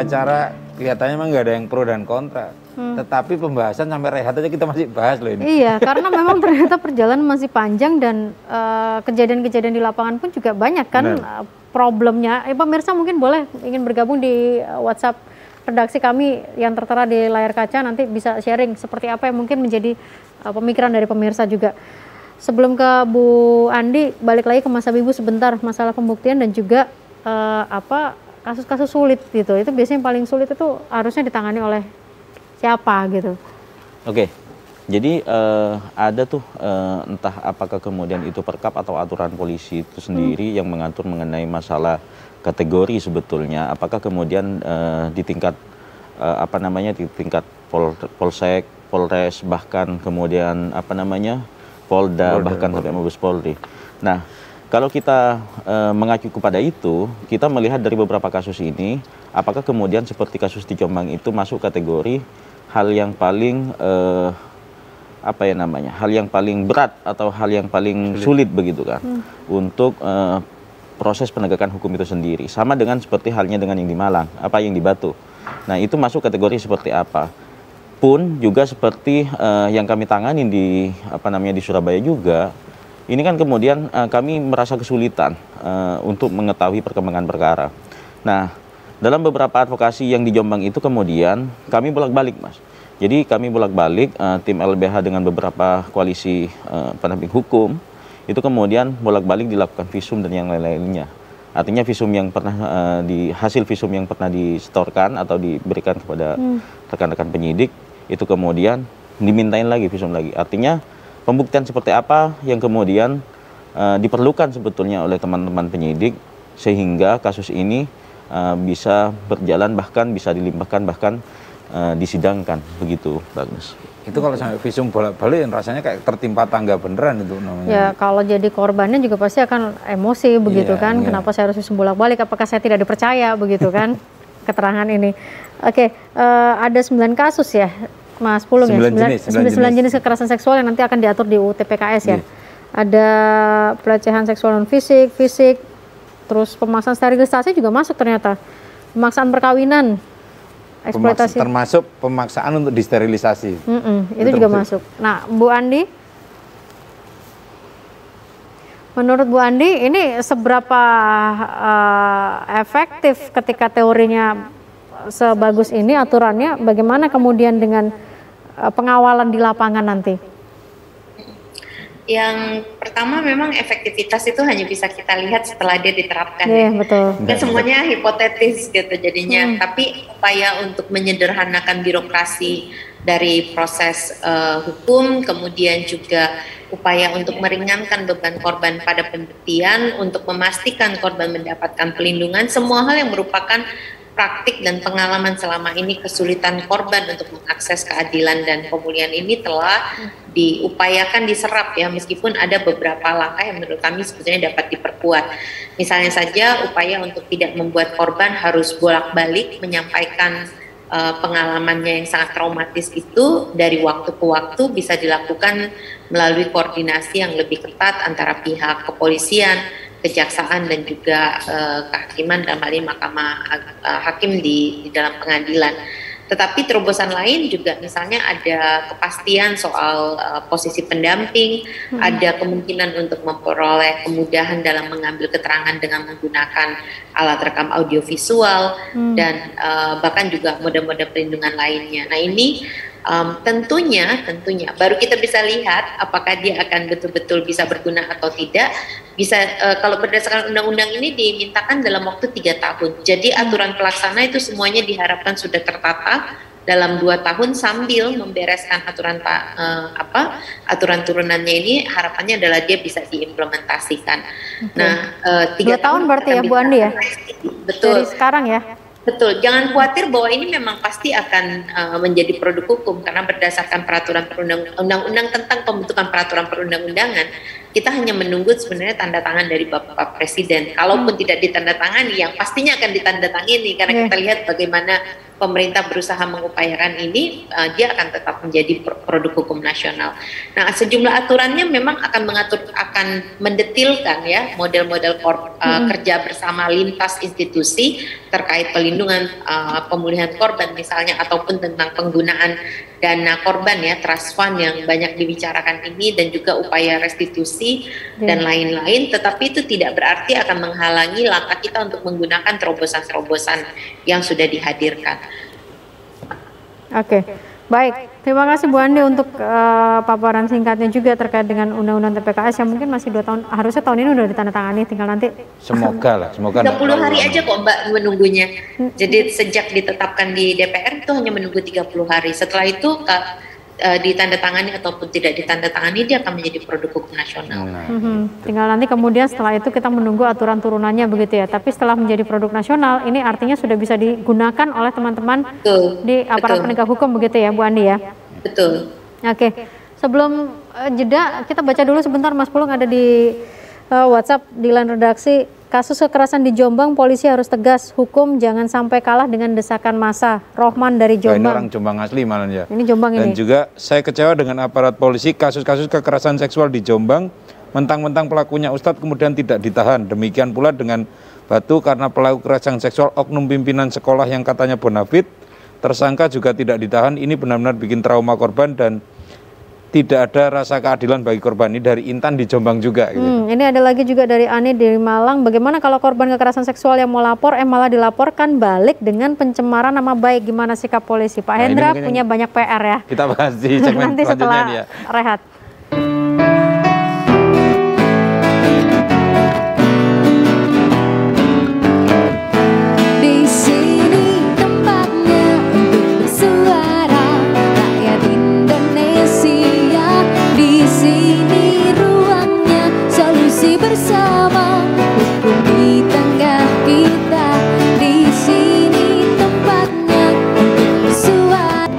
Acara kelihatannya memang nggak ada yang pro dan kontra, tetapi pembahasan sampai rehat aja kita masih bahas loh ini. Iya, karena memang ternyata perjalanan masih panjang dan kejadian-kejadian di lapangan pun juga banyak kan problemnya. Pemirsa mungkin boleh ingin bergabung di WhatsApp redaksi kami yang tertera di layar kaca, nanti bisa sharing seperti apa yang mungkin menjadi pemikiran dari pemirsa juga. Sebelum ke Bu Andi, balik lagi ke Mas Habibus sebentar, masalah pembuktian dan juga kasus-kasus sulit gitu, itu biasanya paling sulit itu harusnya ditangani oleh siapa gitu? Oke, jadi ada tuh entah apakah kemudian itu perkap atau aturan polisi itu sendiri yang mengatur mengenai masalah kategori sebetulnya. Apakah kemudian di tingkat di tingkat polsek, polres, bahkan kemudian Polda, bahkan sampai Mabes Polri. Nah, kalau kita mengacu kepada itu, kita melihat dari beberapa kasus ini, apakah kemudian seperti kasus di Jombang itu masuk kategori hal yang paling hal yang paling berat atau hal yang paling sulit begitu kan untuk proses penegakan hukum itu sendiri. Sama dengan seperti halnya dengan yang di Malang, yang di Batu. Nah, itu masuk kategori seperti apa? Pun juga seperti yang kami tangani di di Surabaya juga. Ini kan kemudian kami merasa kesulitan untuk mengetahui perkembangan perkara. Nah, dalam beberapa advokasi yang di Jombang itu kemudian kami bolak-balik, Mas. Jadi kami bolak-balik tim LBH dengan beberapa koalisi pendamping hukum itu kemudian bolak-balik dilakukan visum dan yang lain-lainnya. Artinya visum yang pernah hasil visum yang pernah disetorkan atau diberikan kepada rekan-rekan penyidik itu kemudian dimintain lagi visum lagi. Artinya pembuktian seperti apa yang kemudian diperlukan sebetulnya oleh teman-teman penyidik sehingga kasus ini bisa berjalan, bahkan bisa dilimpahkan, bahkan disidangkan, begitu Bagus. Itu kalau sampai visum bolak-balik rasanya kayak tertimpa tangga beneran itu namanya. Ya kalau jadi korbannya juga pasti akan emosi begitu kan. Kenapa saya harus visum bolak-balik, apakah saya tidak dipercaya begitu kan keterangan ini. Oke, ada 9 kasus ya Mas Pulung, 9 jenis kekerasan seksual yang nanti akan diatur di UU TPKS ya. Ada pelecehan seksual non fisik, terus pemaksaan sterilisasi juga masuk ternyata. Pemaksaan perkawinan, eksploitasi. Termasuk pemaksaan untuk disterilisasi. Itu juga masuk. Nah, Bu Andi, menurut Bu Andi ini seberapa efektif ketika teorinya sebagus ini aturannya, bagaimana kemudian dengan pengawalan di lapangan nanti? Yang pertama memang efektivitas itu hanya bisa kita lihat setelah dia diterapkan. Iya, betul. Kan semuanya hipotetis gitu jadinya. Tapi upaya untuk menyederhanakan birokrasi dari proses hukum, kemudian juga upaya untuk meringankan beban korban pada pembuktian, untuk memastikan korban mendapatkan pelindungan, semua hal yang merupakan praktik dan pengalaman selama ini kesulitan korban untuk mengakses keadilan dan pemulihan ini telah diupayakan diserap ya, meskipun ada beberapa langkah yang menurut kami sebetulnya dapat diperkuat. Misalnya saja upaya untuk tidak membuat korban harus bolak-balik menyampaikan pengalamannya yang sangat traumatis itu dari waktu ke waktu bisa dilakukan melalui koordinasi yang lebih ketat antara pihak kepolisian, kejaksaan dan juga kehakiman, dalam hal ini mahkamah hakim di dalam pengadilan. Tetapi terobosan lain juga misalnya ada kepastian soal posisi pendamping, ada kemungkinan untuk memperoleh kemudahan dalam mengambil keterangan dengan menggunakan alat rekam audiovisual dan bahkan juga mode-mode perlindungan lainnya. Nah ini tentunya baru kita bisa lihat apakah dia akan betul-betul bisa berguna atau tidak. Bisa kalau berdasarkan undang-undang ini dimintakan dalam waktu 3 tahun. Jadi aturan pelaksana itu semuanya diharapkan sudah tertata dalam 2 tahun sambil membereskan aturan turunannya ini, harapannya adalah dia bisa diimplementasikan. Nah, 3 tahun berarti ya Bu Andi ya? Betul. Dari sekarang ya? Betul, jangan khawatir bahwa ini memang pasti akan menjadi produk hukum karena berdasarkan peraturan undang-undang tentang pembentukan peraturan perundang-undangan, kita hanya menunggu sebenarnya tanda tangan dari Bapak Presiden. Kalaupun tidak ditandatangani, yang pastinya akan ditandatangani karena kita lihat bagaimana pemerintah berusaha mengupayakan ini, dia akan tetap menjadi produk hukum nasional. Nah, sejumlah aturannya memang akan mendetilkan ya model-model kerja bersama lintas institusi terkait pelindungan pemulihan korban misalnya, ataupun tentang penggunaan dana korban ya, trust fund yang banyak dibicarakan ini, dan juga upaya restitusi dan lain-lain. Tetapi itu tidak berarti akan menghalangi langkah kita untuk menggunakan terobosan-terobosan yang sudah dihadirkan. Oke, baik. Terima kasih Bu Andi untuk paparan singkatnya juga terkait dengan Undang-Undang TPKS yang mungkin masih 2 tahun, harusnya tahun ini udah ditandatangani, tinggal nanti. Semoga 30 hari aja kok Mbak menunggunya. Jadi sejak ditetapkan di DPR itu hanya menunggu 30 hari. Setelah itu ditandatangani ataupun tidak ditandatangani, dia akan menjadi produk hukum nasional. Tinggal nanti kemudian setelah itu kita menunggu aturan turunannya begitu ya. Tapi setelah menjadi produk nasional, ini artinya sudah bisa digunakan oleh teman-teman di aparat penegak hukum begitu ya Bu Andi ya? Betul. Oke, sebelum jeda kita baca dulu sebentar Mas Pulung, ada di WhatsApp di line redaksi. Kasus kekerasan di Jombang, polisi harus tegas hukum, jangan sampai kalah dengan desakan massa. Rohman dari Jombang. Ini orang Jombang asli malah ya. Ini Jombang ini. Dan juga saya kecewa dengan aparat polisi, kasus-kasus kekerasan seksual di Jombang, mentang-mentang pelakunya Ustadz kemudian tidak ditahan. Demikian pula dengan Batu, karena pelaku kekerasan seksual oknum pimpinan sekolah yang katanya bonafit, tersangka juga tidak ditahan. Ini benar-benar bikin trauma korban dan tidak ada rasa keadilan bagi korban. Ini dari Intan di Jombang juga. Gitu. Ini ada lagi juga dari Ani dari Malang. Bagaimana kalau korban kekerasan seksual yang mau lapor, malah dilaporkan balik dengan pencemaran nama baik? Gimana sikap polisi? Pak Hendra punya banyak PR ya. Kita bahas di segmen nanti setelah ya. rehat. Bersama hukum di tengah kita, di sini tempatnya untuk bersuara.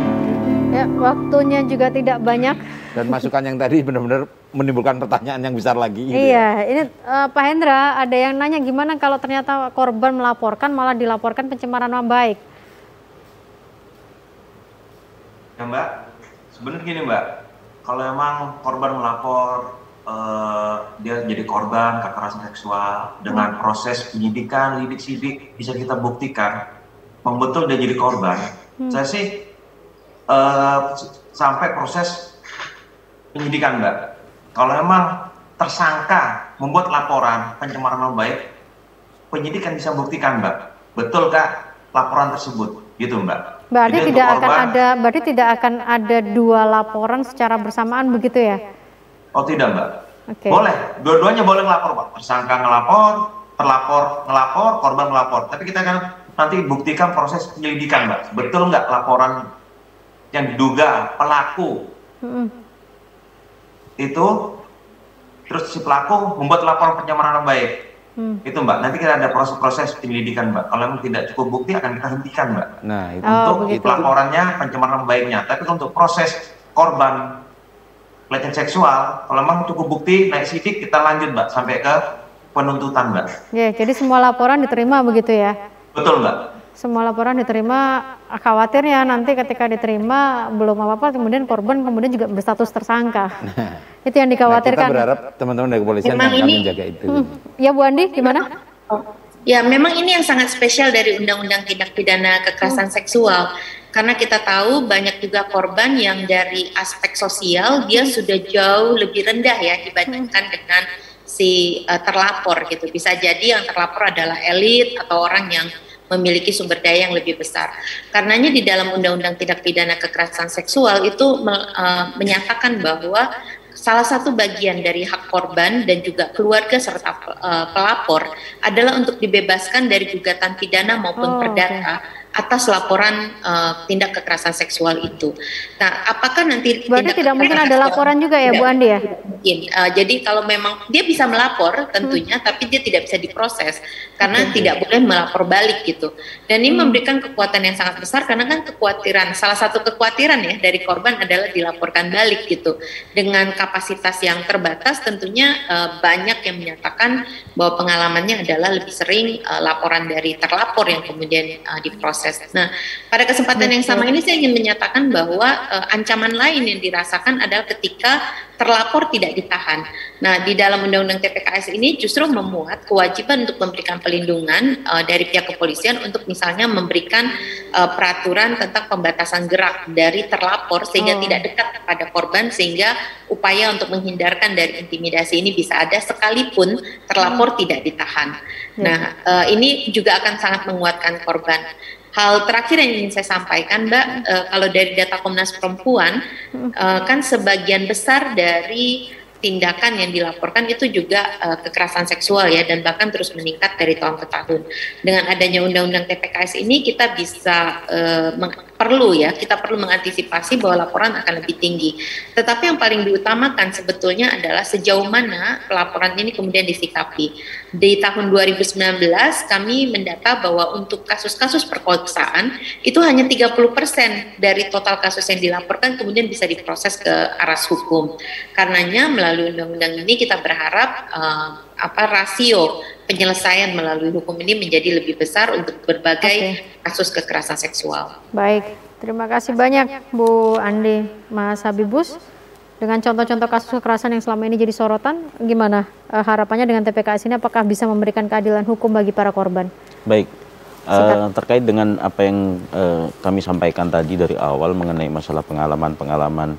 Ya, waktunya juga tidak banyak. Dan masukan yang tadi benar-benar menimbulkan pertanyaan yang besar lagi. Gitu iya, ini Pak Hendra ada yang nanya gimana kalau ternyata korban melaporkan malah dilaporkan pencemaran nama baik. Ya Mbak, sebenarnya gini Mbak, kalau emang korban melapor, dia jadi korban kekerasan seksual, dengan proses penyidikan, lidik-sidik bisa kita buktikan memang dia jadi korban. Saya sih sampai proses penyidikan Mbak. Kalau emang tersangka membuat laporan pencemaran nama baik, penyidikan bisa buktikan Mbak, betul Kak laporan tersebut, gitu Mbak. Berarti tidak akan ada 2 laporan secara bersamaan begitu ya? Oh tidak Mbak. Oke. Boleh, dua-duanya boleh ngelapor Pak. Tersangka ngelapor, terlapor ngelapor, korban ngelapor. Tapi kita akan nanti buktikan proses penyelidikan Mbak. Betul nggak laporan yang diduga pelaku itu, terus si pelaku membuat laporan pencemaran nama baik. Itu Mbak, nanti kita ada proses penyelidikan Mbak. Kalau memang tidak cukup bukti akan kita hentikan Mbak. Nah, itu Untuk begitu. laporannya pencemaran nama baiknya. Tapi untuk proses korban pelecehan seksual, kalau memang cukup bukti naik sidik, kita lanjut Mbak sampai ke penuntutan Mbak. Ya, jadi semua laporan diterima begitu ya? Betul Mbak. Semua laporan diterima, khawatirnya nanti ketika diterima belum apa-apa, kemudian korban kemudian juga berstatus tersangka. Itu yang Nah, dikhawatirkan. kita berharap teman-teman dari kepolisian Memang akan ini- menjaga itu. Ya Bu Andi, gimana? Ya, memang ini yang sangat spesial dari Undang-Undang Tindak Pidana Kekerasan Seksual. Karena kita tahu banyak juga korban yang dari aspek sosial dia sudah jauh lebih rendah ya dibandingkan dengan si terlapor gitu. Bisa jadi yang terlapor adalah elit atau orang yang memiliki sumber daya yang lebih besar. Karenanya di dalam Undang-Undang Tindak Pidana Kekerasan Seksual itu menyatakan bahwa salah satu bagian dari hak korban dan juga keluarga serta pelapor adalah untuk dibebaskan dari gugatan pidana maupun perdata atas laporan tindak kekerasan seksual itu. Nah, apakah nanti Berarti tidak mungkin ada laporan juga ya Bu Andi ya? Mungkin. Jadi kalau memang dia bisa melapor tentunya, tapi dia tidak bisa diproses karena tidak boleh melapor balik gitu. Dan ini memberikan kekuatan yang sangat besar karena kan kekhawatiran, salah satu kekhawatiran ya dari korban adalah dilaporkan balik gitu. Dengan kapasitas yang terbatas tentunya banyak yang menyatakan bahwa pengalamannya adalah lebih sering laporan dari terlapor yang kemudian diproses. Nah, pada kesempatan yang sama ini saya ingin menyatakan bahwa ancaman lain yang dirasakan adalah ketika terlapor tidak ditahan. Nah, di dalam Undang-Undang TPKS ini justru memuat kewajiban untuk memberikan pelindungan dari pihak kepolisian untuk misalnya memberikan peraturan tentang pembatasan gerak dari terlapor sehingga tidak dekat kepada korban, sehingga upaya untuk menghindarkan dari intimidasi ini bisa ada sekalipun terlapor tidak ditahan. Nah, ini juga akan sangat menguatkan korban. Hal terakhir yang ingin saya sampaikan, Mbak, kalau dari data Komnas Perempuan, kan sebagian besar dari tindakan yang dilaporkan itu juga kekerasan seksual ya, dan bahkan terus meningkat dari tahun ke tahun. Dengan adanya Undang-Undang TPKS ini kita bisa kita perlu mengantisipasi bahwa laporan akan lebih tinggi. Tetapi yang paling diutamakan sebetulnya adalah sejauh mana pelaporan ini kemudian disikapi. Di tahun 2019 kami mendata bahwa untuk kasus-kasus perkosaan itu hanya 30% dari total kasus yang dilaporkan kemudian bisa diproses ke aras hukum. Karenanya melalui undang-undang ini kita berharap rasio penyelesaian melalui hukum ini menjadi lebih besar untuk berbagai kasus kekerasan seksual. Baik, terima kasih banyak Bu Andi, Mas Habibus. Dengan contoh-contoh kasus kekerasan yang selama ini jadi sorotan, gimana harapannya dengan TPKS ini? Apakah bisa memberikan keadilan hukum bagi para korban? Baik, terkait dengan apa yang kami sampaikan tadi dari awal mengenai masalah pengalaman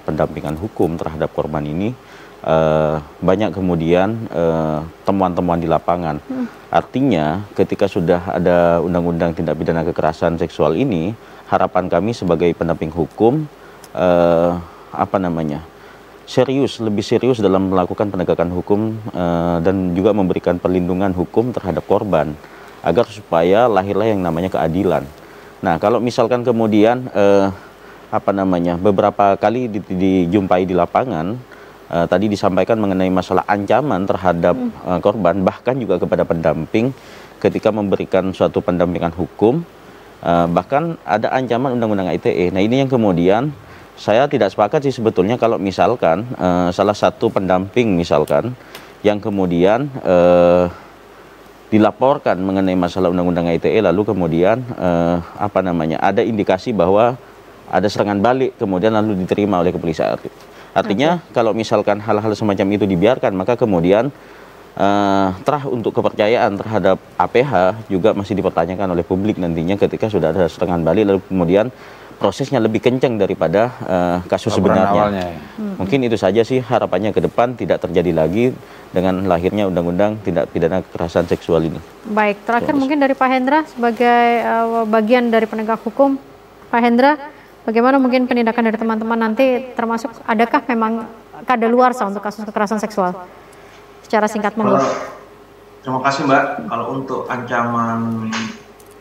pendampingan hukum terhadap korban ini, banyak kemudian temuan-temuan di lapangan. Artinya ketika sudah ada Undang-Undang Tindak Pidana Kekerasan Seksual ini, harapan kami sebagai pendamping hukum lebih serius dalam melakukan penegakan hukum dan juga memberikan perlindungan hukum terhadap korban agar supaya lahirlah yang namanya keadilan. Nah, kalau misalkan kemudian beberapa kali dijumpai di lapangan, tadi disampaikan mengenai masalah ancaman terhadap korban, bahkan juga kepada pendamping ketika memberikan suatu pendampingan hukum, bahkan ada ancaman Undang-Undang ITE. Nah, ini yang kemudian saya tidak sepakat sih sebetulnya kalau misalkan salah satu pendamping misalkan yang kemudian dilaporkan mengenai masalah Undang-Undang ITE lalu kemudian ada indikasi bahwa ada serangan balik kemudian lalu diterima oleh kepolisian. Artinya kalau misalkan hal-hal semacam itu dibiarkan, maka kemudian untuk kepercayaan terhadap APH juga masih dipertanyakan oleh publik nantinya ketika sudah ada serangan balik lalu kemudian prosesnya lebih kencang daripada kasus sebenarnya. Mungkin itu saja sih harapannya ke depan tidak terjadi lagi dengan lahirnya Undang-Undang Tindak Pidana Kekerasan Seksual ini. Baik, terakhir mungkin dari Pak Hendra sebagai bagian dari penegak hukum. Pak Hendra, bagaimana mungkin penindakan dari teman-teman nanti, termasuk adakah memang kadaluarsa untuk kasus kekerasan seksual? Secara singkat, monggo. Terima kasih Mbak. Kalau untuk ancaman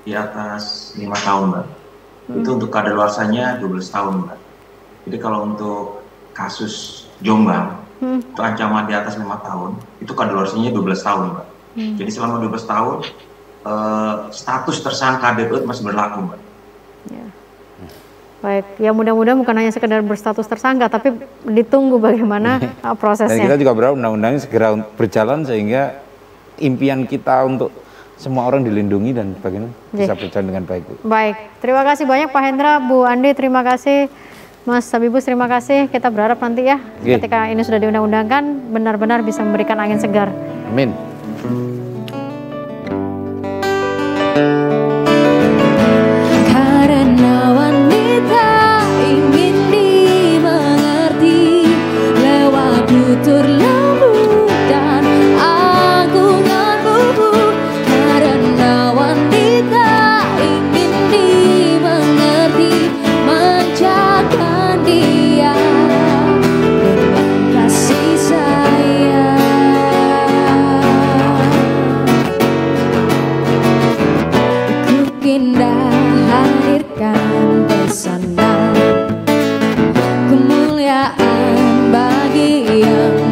di atas 5 tahun Mbak, itu untuk kadaluarsanya 12 tahun Mbak. Jadi kalau untuk kasus Jombang, itu ancaman di atas 5 tahun, itu kadaluarsanya 12 tahun Mbak. Jadi selama 12 tahun, status tersangka DPO masih berlaku Mbak. Ya. Baik, ya mudah-mudahan bukan hanya sekedar berstatus tersangka, tapi ditunggu bagaimana prosesnya. Dan kita juga berharap undang-undangnya segera berjalan sehingga impian kita untuk semua orang dilindungi dan sebagainya bisa berjalan dengan baik. Baik, terima kasih banyak Pak Hendra, Bu Andi, terima kasih Mas Habibus, terima kasih. Kita berharap nanti ya ketika ini sudah diundang-undangkan benar-benar bisa memberikan angin segar. Amin. Karena wanita ingin dimengerti lewat tutur lembut dan agungan bubur. Karena wanita ingin dimengerti, menjaga dia dengan kasih sayang. Indah hadirkan pesanan kemuliaan bagi yang